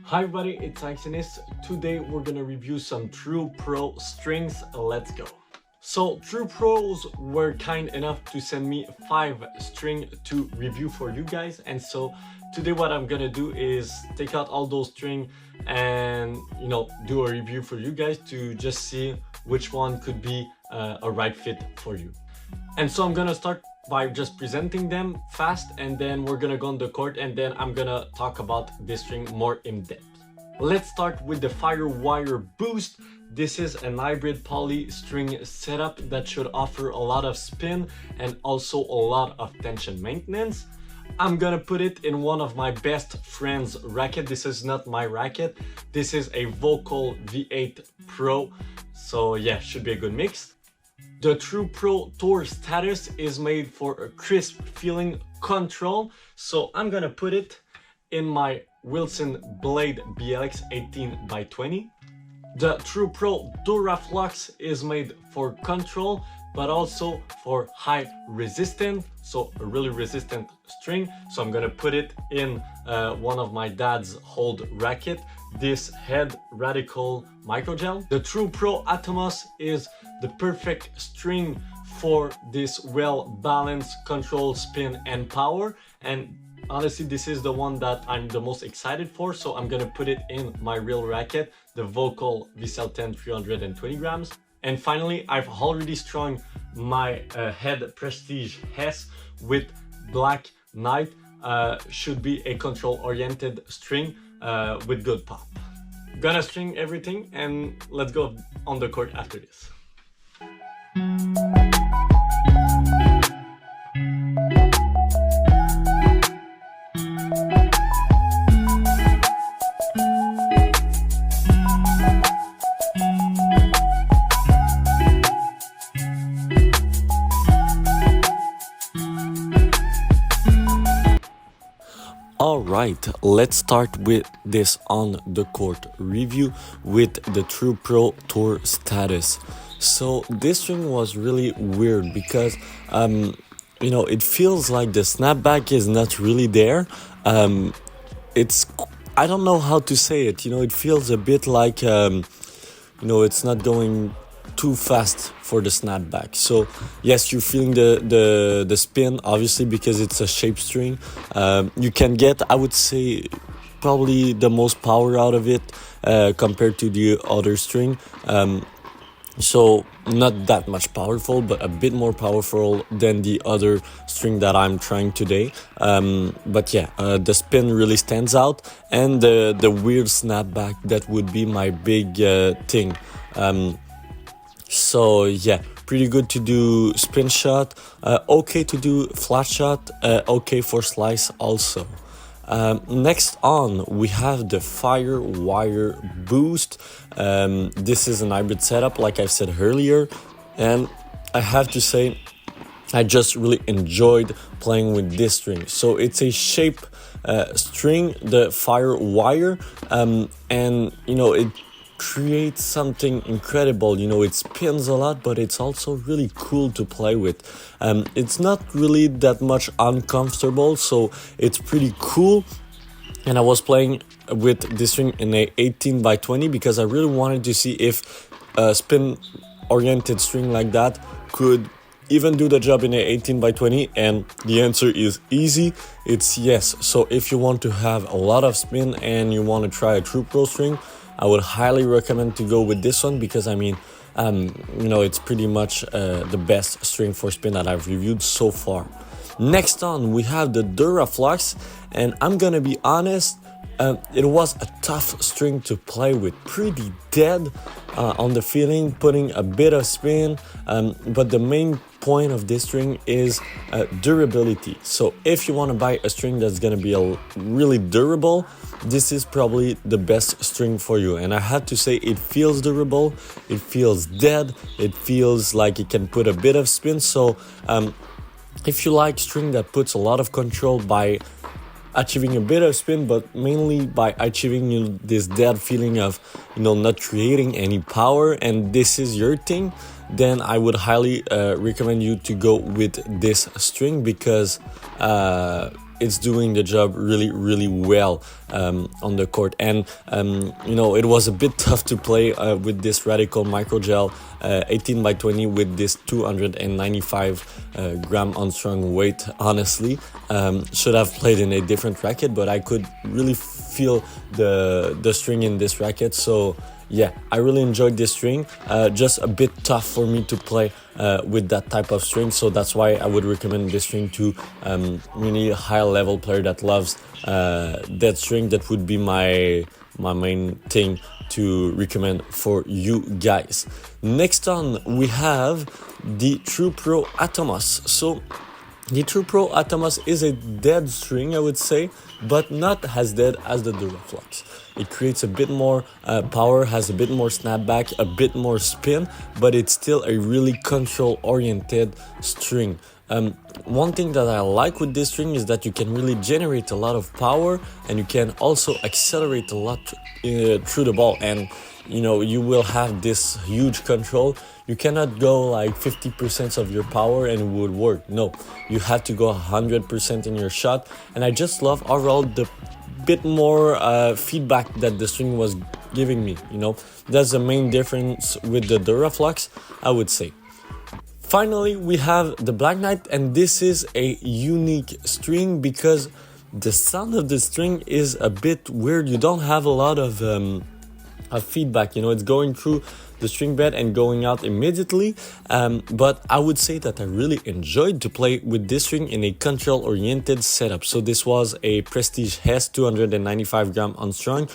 Hi everybody, it's Cyclone. Today we're gonna review some Tru Pro strings. Let's go. So Tru Pros were kind enough to send me 5 string to review for you guys, and so today what I'm gonna do is take out all those string and do a review for you guys to just see which one could be a right fit for you. And so I'm gonna start by just presenting them fast, and then we're gonna go on the court, and then I'm gonna talk about this string more in depth. Let's start with the Firewire Boost. This is an hybrid poly string setup that should offer a lot of spin and also a lot of tension maintenance. I'm gonna put it in one of my best friend's racket. This is not my racket. This is a Volkl V8 Pro. So yeah, should be a good mix. The Tru Pro Tour status is made for a crisp feeling control. So I'm gonna put it in my Wilson Blade BLX 18x20. The Tru Pro Duraflux is made for control, but also for high resistance, so a really resistant string. So I'm gonna put it in one of my dad's old racket, this Head Radical Microgel. The Tru Pro Atomos is the perfect string for this well-balanced control, spin, and power. And honestly, this is the one that I'm the most excited for, so I'm gonna put it in my real racket, the Volkl Vcell 10 320 grams. And finally, I've already strung my Head Prestige S with Black Knight. Should be a control-oriented string with good pop. Gonna string everything, and let's go on the court after this. Alright, let's start with this on the court review with the Tru Pro Tour status. So this string was really weird because it feels like the snapback is not really there. I don't know how to say it, it feels a bit like it's not going too fast for the snapback. So yes, you're feeling the spin, obviously, because it's a shape string. You can get, I would say, probably the most power out of it compared to the other string. So not that much powerful, but a bit more powerful than the other string that I'm trying today. But yeah, the spin really stands out, and the weird snapback, that would be my big thing. So yeah, pretty good to do spin shot, okay to do flat shot, okay for slice also. Next on, we have the Firewire Boost. This is an hybrid setup, like I said earlier, and I have to say, I just really enjoyed playing with this string. So it's a shape string, the Firewire, and it creates something incredible. It spins a lot, but it's also really cool to play with. It's not really that much uncomfortable, so it's pretty cool. And I was playing with this string in a 18x20 because I really wanted to see if a spin oriented string like that could even do the job in a 18x20, and the answer is easy. It's yes. So if you want to have a lot of spin and you want to try a Tru Pro string, I would highly recommend to go with this one, because it's pretty much the best string for spin that I've reviewed so far. Next on, we have the Duraflux, and I'm gonna be honest, it was a tough string to play with, pretty dead on the feeling, putting a bit of spin, but the main point of this string is durability. So if you want to buy a string that's gonna be really durable, this is probably the best string for you. And I have to say, it feels durable, it feels dead, it feels like it can put a bit of spin. So if you like string that puts a lot of control by achieving a bit of spin, but mainly by achieving this dead feeling of not creating any power, and this is your thing, then I would highly recommend you to go with this string, because it's doing the job really well on the court. And you know, it was a bit tough to play with this Radical Microgel 18 by 20 with this 295 gram on-strung weight. Honestly, should have played in a different racket, but I could really feel the string in this racket. So yeah, I really enjoyed this string. Just a bit tough for me to play with that type of string, so that's why I would recommend this string to really high level player that loves that string. That would be my main thing to recommend for you guys. Next on, we have the Tru Pro Atomos. So the Tru Pro Atomos is a dead string, I would say, but not as dead as the Duraflux. It creates a bit more power, has a bit more snapback, a bit more spin, but it's still a really control-oriented string. One thing that I like with this string is that you can really generate a lot of power, and you can also accelerate a lot through the ball, and you know, you will have this huge control. You cannot go like 50% of your power and it would work. No, you have to go 100% in your shot, and I just love overall the bit more feedback that the string was giving me. You know, that's the main difference with the Duraflux, I would say. Finally, we have the Black Knight, and this is a unique string because the sound of the string is a bit weird. You don't have a lot of feedback, you know, it's going through the string bed and going out immediately, but I would say that I really enjoyed to play with this string in a control oriented setup. So this was a Prestige Hess 295 gram unstrung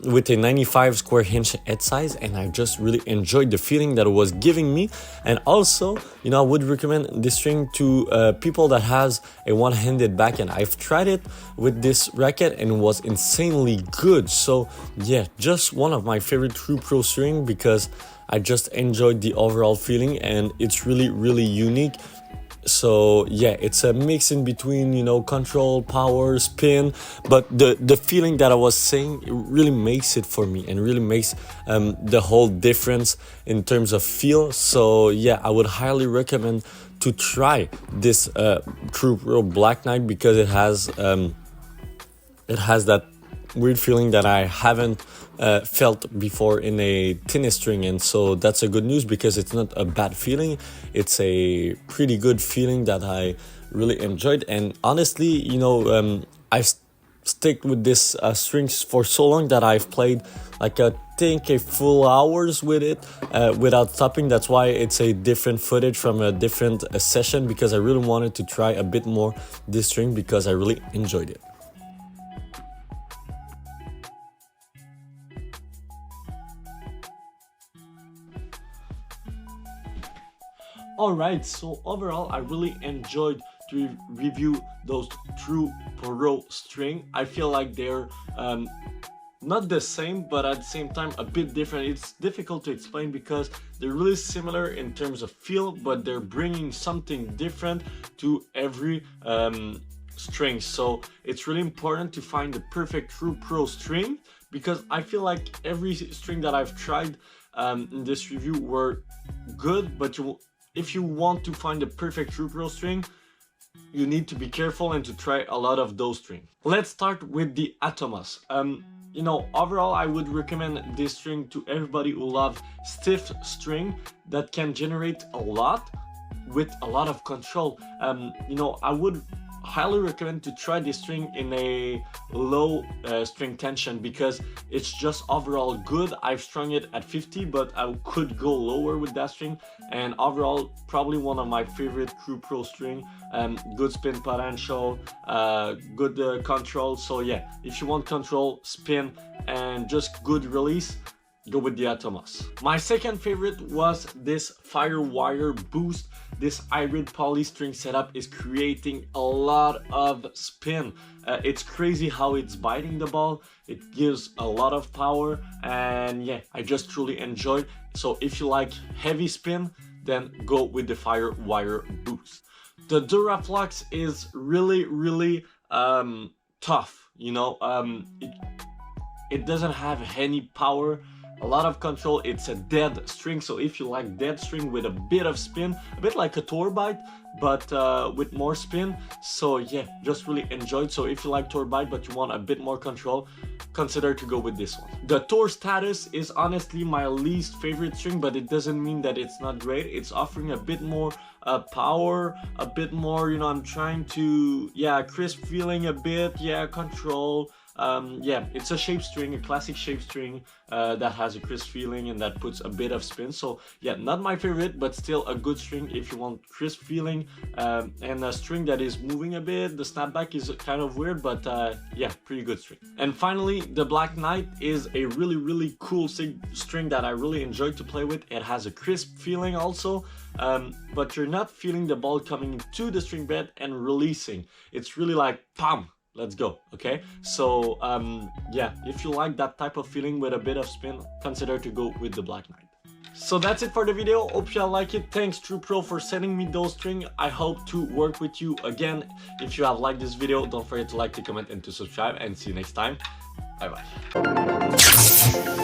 with a 95 square inch head size, and I just really enjoyed the feeling that it was giving me. And also, you know, I would recommend this string to people that has a one-handed backhand. I've tried it with this racket and it was insanely good. So yeah, just one of my favorite Tru Pro string because I just enjoyed the overall feeling, and it's really unique. So yeah, it's a mix in between, you know, control, power, spin, but the feeling that I was saying, it really makes it for me and really makes the whole difference in terms of feel. So yeah, I would highly recommend to try this Tru Pro Black Knight because it has that weird feeling that I haven't felt before in a tennis string, and so that's a good news because it's not a bad feeling. It's a pretty good feeling that I really enjoyed, and honestly, you know, I've stick with this strings for so long that I've played like I think a full hours with it without stopping. That's why it's a different footage from a different session, because I really wanted to try a bit more this string because I really enjoyed it. Alright, so overall I really enjoyed to review those Tru Pro string. I feel like they're not the same, but at the same time a bit different. It's difficult to explain because they're really similar in terms of feel, but they're bringing something different to every string. So it's really important to find the perfect Tru Pro string, because I feel like every string that I've tried in this review were good, but if you want to find the perfect Tru Pro string, you need to be careful and to try a lot of those strings. Let's start with the Atomos. You know, overall I would recommend this string to everybody who loves stiff string that can generate a lot with a lot of control. You know, I would highly recommend to try this string in a low string tension because it's just overall good. I've strung it at 50, but I could go lower with that string, and overall probably one of my favorite Tru Pro string. Good spin potential, good control. So yeah, if you want control, spin, and just good release, go with the Atomos. My second favorite was this Firewire Boost. This hybrid poly string setup is creating a lot of spin. It's crazy how it's biting the ball. It gives a lot of power, and yeah, I just truly enjoyed. So if you like heavy spin, then go with the Firewire Boost. The Duraflux is really tough, you know. It doesn't have any power, a lot of control. It's a dead string, so if you like dead string with a bit of spin, a bit like a tour bite, but with more spin. So yeah, just really enjoyed. So if you like tour bite but you want a bit more control, consider to go with this one. The Tour Status is honestly my least favorite string, but it doesn't mean that it's not great. It's offering a bit more power, a bit more, you know, I'm trying to, yeah, crisp feeling a bit, yeah, control. Yeah, it's a shape string, a classic shape string that has a crisp feeling and that puts a bit of spin. So yeah, not my favorite, but still a good string if you want crisp feeling and a string that is moving a bit. The snapback is kind of weird, but yeah, pretty good string. And finally, the Black Knight is a really cool string that I really enjoyed to play with. It has a crisp feeling also, but you're not feeling the ball coming into the string bed and releasing. It's really like, pam! Let's go. Okay, so yeah, if you like that type of feeling with a bit of spin, consider to go with the Black Knight. So that's it for the video. Hope you all like it. Thanks Tru Pro for sending me those strings. I hope to work with you again. If you have liked this video, don't forget to like, to comment, and to subscribe, and see you next time. Bye bye.